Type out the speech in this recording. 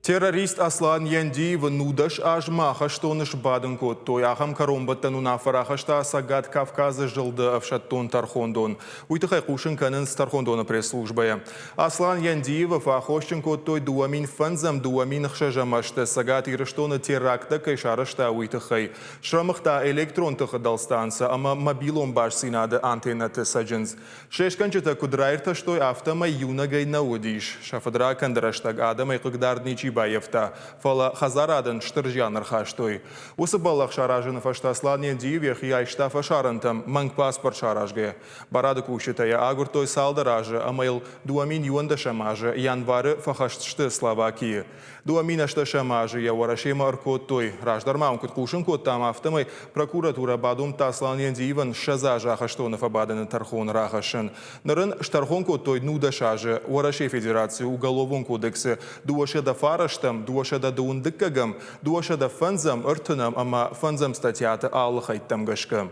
Terrorist Aslan Yendi ve nudash ajmaha штоныш бадынко тояхам каромбаттану нафарахашта сагат Кавказа жылды авшаттон тархондон. Уйтыхай кушын канын стархондона пресс-службая. Аслан Яндиев фахощенко той дуамин фанзам дуамин хшажамашта сагат ирыштона теракта кайшарашта уйтыхай. Шрамахта электрон тахадалстанца, ама мобилом баш синада антенната саджинз. Шешканчата кудрайрта штой автома юнагай наудиш. Шафадра кандараштаг адама и кыгдарничи Баевта, фала хазарадан штыржяныр хаштой. Усы баллах шаражын фаштаслан Яндиев яйшта фашарантам манг паспорт шаражге. Барады кушетая агуртой салдаражы, амайл дуамин юанда шамажы, январы фахаштшты Словакии. Дуамин ашта шамажы, я варашема аркоттой. Раждармам кут кушын кот там автомай прокуратура бадум таслан Яндиеван шазажа хаштонов абаданы тархон рахашын. Нырын штархон коттой нуда шажы, вараше федерации уголовон кодексы, дуаше да фараштам, дуаше да дундыккагам, дуаше да фанзам ыртынам, ама фанзам статьята аллы хайттам гашкам.